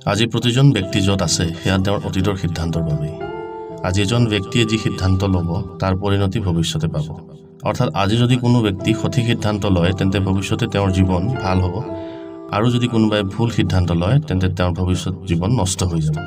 আজি প্ৰতিজন ব্যক্তি য'ত আছে সেয়া তেওঁৰ অতীতৰ সিদ্ধান্তৰ বাবেই। আজি এজন ব্যক্তিয়ে যি সিদ্ধান্ত ল'ব তাৰ পৰিণতি ভৱিষ্যতে পাব। অৰ্থাৎ আজি যদি কোনো ব্যক্তি সঠিক সিদ্ধান্ত লয় তেন্তে ভৱিষ্যতে তেওঁৰ জীৱন ভাল হ'ব, আৰু যদি কোনোবাই ভুল সিদ্ধান্ত লয় তেন্তে তেওঁৰ ভৱিষ্যত জীৱন নষ্ট হৈ যাব।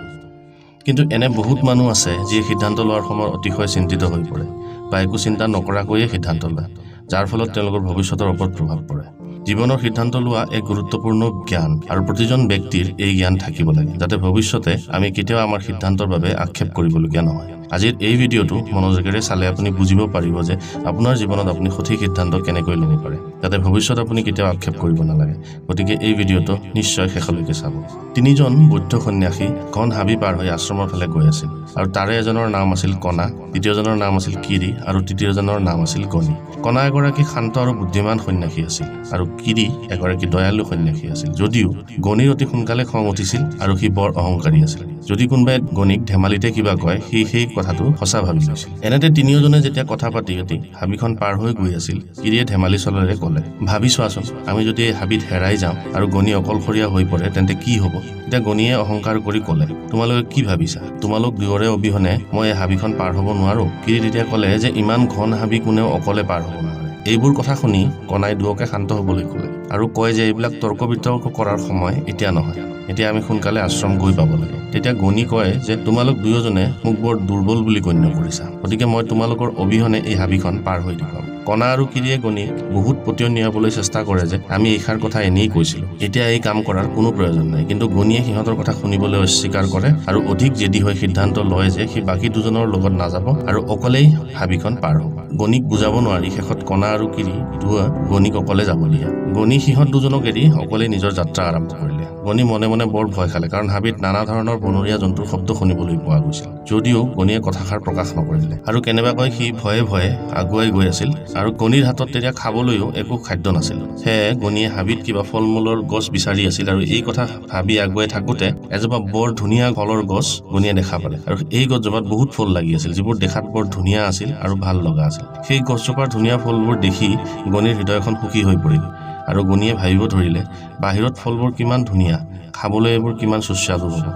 কিন্তু এনে বহুত মানুহ আছে যিয়ে সিদ্ধান্ত লোৱাৰ সময়ত অতিশয় চিন্তিত হৈ পৰে বা একো চিন্তা নকৰাকৈয়ে সিদ্ধান্ত লয়, যাৰ ফলত তেওঁলোকৰ ভৱিষ্যতৰ ওপৰত প্ৰভাৱ পৰে। জীৱনৰ সিদ্ধান্ত লোৱা এক গুৰুত্বপূৰ্ণ জ্ঞান, আৰু প্ৰতিজন ব্যক্তিৰ এই জ্ঞান থাকিব লাগে যাতে ভৱিষ্যতে আমি কেতিয়াও আমাৰ সিদ্ধান্তৰ বাবে আক্ষেপ কৰিবলগীয়া নহয়। আজিৰ এই ভিডিঅ'টো মনোযোগেৰে চালে আপুনি বুজিব পাৰিব যে আপোনাৰ জীৱনত আপুনি সঠিক সিদ্ধান্ত কেনেকৈ ল'ব পাৰে, যাতে ভৱিষ্যত আপুনি কেতিয়াও আক্ষেপ কৰিব নালাগে। গতিকে এই ভিডিঅ'টো নিশ্চয় শেষলৈকে চাব। তিনিজন বৌদ্ধ সন্যাসী ঘন হাবি পাৰ হৈ আশ্ৰমৰ ফালে গৈ আছিল, আৰু তাৰে এজনৰ নাম আছিল কণা, দ্বিতীয়জনৰ নাম আছিল কিৰি, আৰু তৃতীয়জনৰ নাম আছিল গণি। কণা এগৰাকী শান্ত আৰু বুদ্ধিমান সন্যাসী আছিল, আৰু কিৰি এগৰাকী দয়ালু সন্যাসী আছিল। যদিও গণিৰ অতি সোনকালে খং উঠিছিল আৰু সি বৰ অহংকাৰী আছিল। যদি কোনোবাই গণিক ধেমালিতে কিবা কয় সি সেই কথাটো সঁচা ভাবি লৈছিল। এনেতে তিনিওজনে যেতিয়া কথা পাতি হাবিখন পাৰ হৈ গৈ আছিল, কিৰিয়ে ধেমালি চলেৰে ক'লে, ভাবি চোৱাচোন, আমি যদি এই হাবিত হেৰাই যাওঁ আৰু গণি অকলশৰীয়া হৈ পৰে তেন্তে কি হ'ব? এতিয়া গণিয়ে অহংকাৰ কৰি ক'লে, তোমালোকে কি ভাবিছা? তোমালোক দুয়োৰে অবিহনে মই এই হাবিখন পাৰ হ'ব নোৱাৰো। কিৰি তেতিয়া ক'লে যে ইমান ঘন হাবি কোনেও অকলে পাৰ হ'ব নোৱাৰে। এইবোৰ কথা শুনি কণাই দুয়োকে শান্ত হ'বলৈ ক'লে আৰু কয় যে এইবিলাক তৰ্ক বিতৰ্ক কৰাৰ সময় এতিয়া নহয়, এতিয়া আমি সোনকালে আশ্ৰম গৈ পাব লাগে। তেতিয়া গণি কয় যে তোমালোক দুয়োজনে মোক বৰ দুৰ্বল বুলি গণ্য কৰিছা, গতিকে মই তোমালোকৰ অবিহনে এই হাবিখন পাৰ হৈ দেখুৱাম। কণা আৰু কিৰিয়ে গণিক বহুত পতিয়ন নিয়াবলৈ চেষ্টা কৰে যে আমি এইষাৰ কথা এনেই কৈছিলোঁ, এতিয়া এই কাম কৰাৰ কোনো প্ৰয়োজন নাই। কিন্তু গণিয়ে সিহঁতৰ কথা শুনিবলৈ অস্বীকাৰ কৰে আৰু অধিক জেদী হৈ সিদ্ধান্ত লয় যে সি বাকী দুজনৰ লগত নাযাব আৰু অকলেই হাবিখন পাৰ হ'ব। গণিক বুজাব নোৱাৰি শেষত কণা আৰু কিৰি দুয়োৱে গণিক অকলে যাব দিয়া। গণি সিহঁত দুজনক এৰি অকলেই নিজৰ যাত্ৰা আৰম্ভ কৰিলে। গণি মনে মনে বৰ ভয় খালে, কাৰণ হাবিত নানা ধৰণৰ বনৰীয়া জন্তুৰ শব্দ শুনিবলৈ পোৱা গৈছিল। যদিও গণিয়ে কথাষাৰ প্ৰকাশ নকৰিলে আৰু কেনেবাকৈ সি ভয়ে ভয়ে আগুৱাই গৈ আছিল, আৰু গণিৰ হাতত তেতিয়া খাবলৈও একো খাদ্য নাছিল। সেয়ে গণিয়ে হাবিত কিবা ফল মূলৰ গছ বিচাৰি আছিল, আৰু এই কথা ভাবি আগুৱাই থাকোতে এজোপা বৰ ধুনীয়া ফলৰ গছ গণিয়ে দেখা পালে, আৰু এই গছজোপাত বহুত ফল লাগি আছিল যিবোৰ দেখাত বৰ ধুনীয়া আছিল আৰু ভাল লগা আছিল। সেই গছজোপাৰ ধুনীয়া ফলবোৰ দেখি গণিৰ হৃদয়খন সুখী হৈ পৰিল, আৰু গণিয়ে ভাবিব ধৰিলে বাহিৰত ফলবোৰ কিমান ধুনীয়া, খাবলৈ এইবোৰ কিমান সুস্বাদু হ'ব।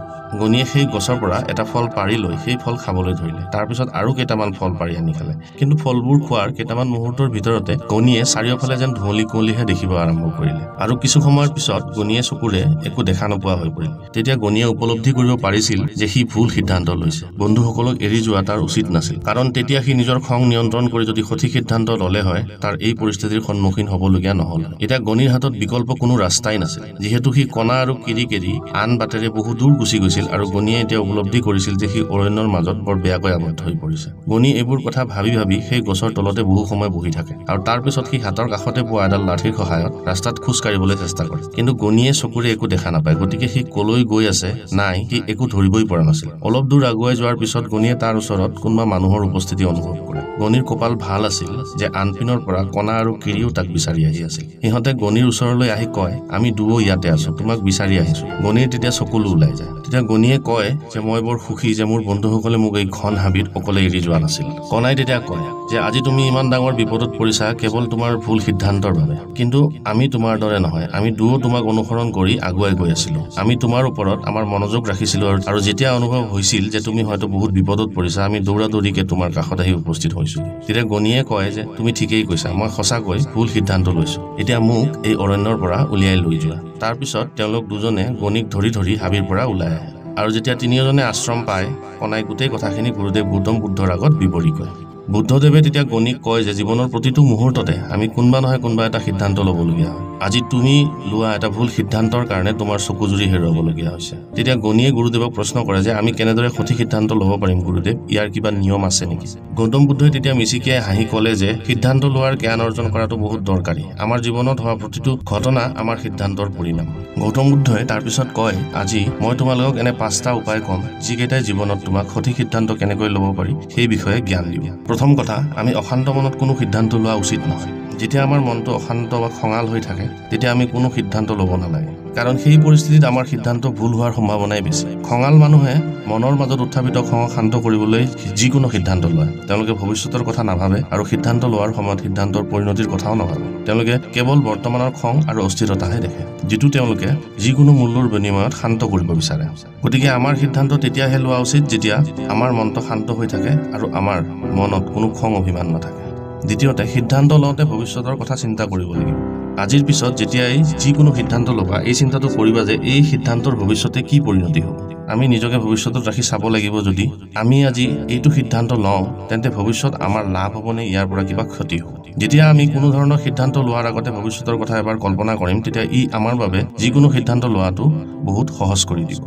গণিয়ে সেই গছৰ পৰা এটা ফল পাৰি লৈ সেই ফল খাবলৈ ধৰিলে। তাৰপিছত আৰু কেইটামান ফল পাৰি আনি খালে। কিন্তু ফলবোৰ খোৱাৰ কেইটামান মুহূৰ্তৰ ভিতৰতে গণিয়ে চাৰিওফালে যেন ধুঁৱলি কুঁৱলীহে দেখিব আৰম্ভ কৰিলে, আৰু কিছু সময়ৰ পিছত গণিয়ে চকুৰে একো দেখা নোপোৱা হৈ পৰিল। তেতিয়া গণিয়ে উপলব্ধি কৰিব পাৰিছিল যে সি ভুল সিদ্ধান্ত লৈছে। বন্ধুসকলক এৰি যোৱা তাৰ উচিত নাছিল, কাৰণ তেতিয়া সি নিজৰ খং নিয়ন্ত্ৰণ কৰি যদি সঠিক সিদ্ধান্ত ল'লে হয় তাৰ এই পৰিস্থিতিৰ সন্মুখীন হ'বলগীয়া নহ'ল। এতিয়া গণিৰ হাতত বিকল্প কোনো ৰাস্তাই নাছিল, যিহেতু সি কণা আৰু কিৰিক এৰি আন বাটেৰে বহু দূৰ গুচি গৈছিল, আৰু গণিয়ে এতিয়া উপলব্ধি কৰিছিল যে সি অৰণ্যৰ মাজত বৰ বেয়াকৈ আবদ্ধ হৈ পৰিছে। গণি এইবোৰ কথা ভাবি ভাবি সেই গছৰ তলতে বহু সময় বহি থাকে, আৰু তাৰ পিছত সি হাতৰ কাষতে পোৱা এডাল লাঠিৰ সহায়ত ৰাস্তাত খোজ কাঢ়িবলৈ চেষ্টা কৰে। কিন্তু গণিয়ে চকুৰে একো দেখা নাপায়, গতিকে সি কলৈ গৈ আছে নাই সি একো ধৰিবই পৰা নাছিল। অলপ দূৰ আগুৱাই যোৱাৰ পিছত গণিয়ে তাৰ ওচৰত কোনোবা মানুহৰ উপস্থিতি অনুভৱ কৰে। গণিৰ কপাল ভাল আছিল যে আনপিনৰ পৰা কণা আৰু কিৰিও তাক বিচাৰি আহি আছিল। সিহঁতে গণিৰ ওচৰলৈ আহি কয়, আমি দুয়ো ইয়াতে আছো, তোমাক বিচাৰি আহিছো। গণিৰ তেতিয়া চকুলো ওলাই যায়। তেতিয়া গণিয়ে কয় যে মই বৰ সুখী যে মোৰ বন্ধুসকলে মোক এই ঘন হাবিত অকলে এৰি যোৱা নাছিল। কণাই তেতিয়া কয় যে আজি তুমি ইমান ডাঙৰ বিপদত পৰিছা কেৱল তোমাৰ ভুল সিদ্ধান্তৰ বাবে, কিন্তু আমি তোমাৰ দৰে নহয়, আমি দুয়ো তোমাক অনুসৰণ কৰি আগুৱাই গৈ আছিলো। আমি তোমাৰ ওপৰত আমাৰ মনোযোগ ৰাখিছিলো, আৰু যেতিয়া অনুভৱ হৈছিল যে তুমি হয়তো বহুত বিপদত পৰিছা আমি দৌৰা দৌৰিকে তোমাৰ কাষত আহি উপস্থিত হৈছো। তেতিয়া গণিয়ে কয় যে তুমি ঠিকেই কৈছা, মই সঁচাকৈ ভুল সিদ্ধান্ত লৈছো, এতিয়া মোক এই অৰণ্যৰ পৰা উলিয়াই লৈ যোৱা। তাৰ পিছত তেওঁলোক দুজনে গণিক ধৰি ধৰি হাবিৰ পৰা ওলাই আহে, আৰু যেতিয়া তিনিওজনে আশ্ৰম পায় কণাই গোটেই কথাখিনি গুৰুদেৱ গৌতম বুদ্ধৰ আগত বিৱৰি কয়। বুদ্ধদেৱে তেতিয়া গণিক কয় যে জীৱনৰ প্ৰতিটো মুহূৰ্ততে আমি কোনোবা নহয় কোনোবা এটা সিদ্ধান্ত ল'বলগীয়া হয়। আজি তুমি লোৱা এটা ভুল সিদ্ধান্তৰ কাৰণে তোমাৰ চকুজুৰি হেৰুৱাবলগীয়া হৈছে। তেতিয়া গণিয়ে গুৰুদেৱক প্ৰশ্ন কৰে যে আমি কেনেদৰে সঠিক সিদ্ধান্ত ল'ব পাৰিম গুৰুদেৱ, ইয়াৰ কিবা নিয়ম আছে নেকি? গৌতম বুদ্ধই তেতিয়া মিচিকিয়াই হাঁহি ক'লে যে সিদ্ধান্ত লোৱাৰ জ্ঞান অৰ্জন কৰাটো বহুত দৰকাৰী। আমাৰ জীৱনত হোৱা প্ৰতিটো ঘটনা আমাৰ সিদ্ধান্তৰ পৰিণাম। গৌতম বুদ্ধই তাৰপিছত কয়, আজি মই তোমালোকক এনে 5টা উপায় ক'ম যিকেইটাই জীৱনত তোমাক সঠিক সিদ্ধান্ত কেনেকৈ ল'ব পাৰি সেই বিষয়ে জ্ঞান দিব। প্ৰথম কথা, আমি অশান্ত মনত কোনো সিদ্ধান্ত লোৱা উচিত নহয়। যেতিয়া আমাৰ মনটো অশান্ত বা খঙাল হৈ থাকে তেতিয়া আমি কোনো সিদ্ধান্ত ল'ব নালাগে, কাৰণ সেই পৰিস্থিতিত আমাৰ সিদ্ধান্ত ভুল হোৱাৰ সম্ভাৱনাই বেছি খঙাল মানুহে মনৰ মাজত উত্থাপিত খঙক শান্ত কৰিবলৈ যিকোনো সিদ্ধান্ত লয় তেওঁলোকে ভৱিষ্যতৰ কথা নাভাবে আৰু সিদ্ধান্ত লোৱাৰ সময়ত সিদ্ধান্তৰ পৰিণতিৰ কথাও নাভাবে তেওঁলোকে কেৱল বৰ্তমানৰ খং আৰু অস্থিৰতাহে দেখে যিটো তেওঁলোকে যিকোনো মূল্যৰ বিনিময়ত শান্ত কৰিব বিচাৰে গতিকে আমাৰ সিদ্ধান্ত তেতিয়াহে লোৱা উচিত যেতিয়া আমাৰ মনটো শান্ত হৈ থাকে আৰু আমাৰ মনত কোনো খং অভিমান নাথাকে দ্বিতীয়তে সিদ্ধান্ত লওঁতে ভৱিষ্যতৰ কথা চিন্তা কৰিব লাগিব আজিৰ পিছত যেতিয়াই যিকোনো সিদ্ধান্ত ল'বা এই চিন্তাটো কৰিবা যে এই সিদ্ধান্তৰ ভৱিষ্যতে কি পৰিণতি হ'ব আমি নিজকে ভৱিষ্যতত ৰাখি চাব লাগিব যদি আমি আজি এইটো সিদ্ধান্ত লওঁ তেন্তে ভৱিষ্যত আমাৰ লাভ হ'বনে ইয়াৰ পৰা কিবা ক্ষতি হ'ব যেতিয়া আমি কোনো ধৰণৰ সিদ্ধান্ত লোৱাৰ আগতে ভৱিষ্যতৰ কথা এবাৰ কল্পনা কৰিম তেতিয়া ই আমাৰ বাবে যিকোনো সিদ্ধান্ত লোৱাটো বহুত সহজ কৰি দিব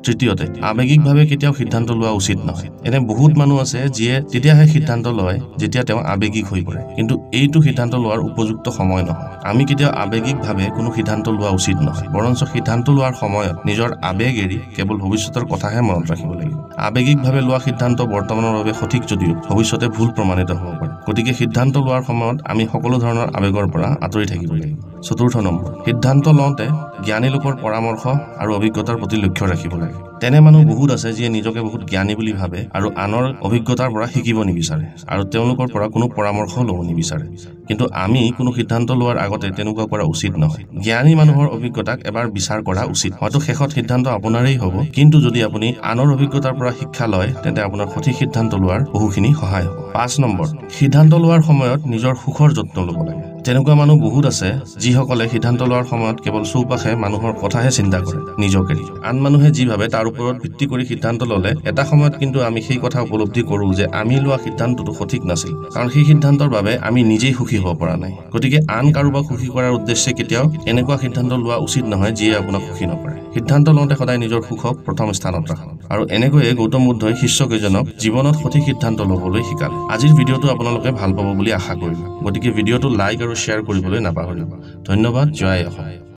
তৃতীয়তে আৱেগিকভাৱে কেতিয়াও সিদ্ধান্ত লোৱা উচিত নহয় এনে বহুত মানুহ আছে যিয়ে তেতিয়াহে সিদ্ধান্ত লয় যেতিয়া তেওঁ আৱেগিক হৈ পৰে কিন্তু এইটো সিদ্ধান্ত লোৱাৰ উপযুক্ত সময় নহয় আমি কেতিয়াও আৱেগিকভাৱে কোনো সিদ্ধান্ত লোৱা উচিত নহয় বৰঞ্চ সিদ্ধান্ত লোৱাৰ সময়ত নিজৰ আৱেগ এৰি কেৱল ভৱিষ্যতৰ কথাহে মনত ৰাখিব লাগিব আৱেগিকভাৱে লোৱা সিদ্ধান্ত বৰ্তমানৰ বাবে সঠিক যদিও ভৱিষ্যতে ভুল প্ৰমাণিত হ'ব পাৰে গতিকে সিদ্ধান্ত লোৱাৰ সময়ত আমি সকলো ধৰণৰ আৱেগৰ পৰা আঁতৰি থাকিব লাগিব চতুৰ্থ নম্বৰ সিদ্ধান্ত লওঁতে জ্ঞানী লোকৰ পৰামৰ্শ আৰু অভিজ্ঞতাৰ প্ৰতি লক্ষ্য ৰাখিব লাগে তেনে মানুহ বহুত আছে যিয়ে নিজকে বহুত জ্ঞানী বুলি ভাবে আৰু আনৰ অভিজ্ঞতাৰ পৰা শিকিব নিবিচাৰে আৰু তেওঁলোকৰ পৰা কোনো পৰামৰ্শ ল'ব নিবিচাৰে কিন্তু আমি কোনো সিদ্ধান্ত লোৱাৰ আগতে তেনেকুৱা কৰা উচিত নহয় জ্ঞানী মানুহৰ অভিজ্ঞতাক এবাৰ বিচাৰ কৰা উচিত হয়তো শেষত সিদ্ধান্ত আপোনাৰেই হ'ব কিন্তু যদি আপুনি আনৰ অভিজ্ঞতাৰ পৰা শিক্ষা লয় তেন্তে আপোনাৰ সঠিক সিদ্ধান্ত লোৱাৰ বহুখিনি সহায় হ'ব 5 নম্বৰ সিদ্ধান্ত লোৱাৰ সময়ত নিজৰ সুখৰ যত্ন ল'ব লাগে তেনেকুৱা মানুহ বহুত আছে যিসকলে সিদ্ধান্ত লোৱাৰ সময়ত কেৱল চৌপাশে মানুহৰ কথাহে চিন্তা কৰে নিজকে আন মানুহে যি ভাবে তাৰ ওপৰত ভিত্তি কৰি সিদ্ধান্ত ল'লে এটা সময়ত কিন্তু আমি সেই কথা উপলব্ধি কৰোঁ যে আমি লোৱা সিদ্ধান্তটো সঠিক নাছিল কাৰণ সেই সিদ্ধান্তৰ বাবে আমি নিজেই সুখী হ'ব পৰা নাই গতিকে আন কাৰোবাক সুখী কৰাৰ উদ্দেশ্যে কেতিয়াও এনেকুৱা সিদ্ধান্ত লোৱা উচিত নহয় যিয়ে আপোনাক সুখী নকৰে সিদ্ধান্ত লওঁতে সদায় নিজৰ সুখক প্ৰথম স্থানত ৰাখক আৰু এনেকৈয়ে গৌতম বুদ্ধই শিষ্যকেইজনক জীৱনত সঠিক সিদ্ধান্ত ল'বলৈ শিকালে আজিৰ ভিডিঅ'টো আপোনালোকে ভাল পাব বুলি আশা কৰিলোঁ গতিকে ভিডিঅ'টো লাইক আৰু শ্বেয়াৰ কৰিবলৈ নাপাহৰিব ধন্যবাদ জয় অসম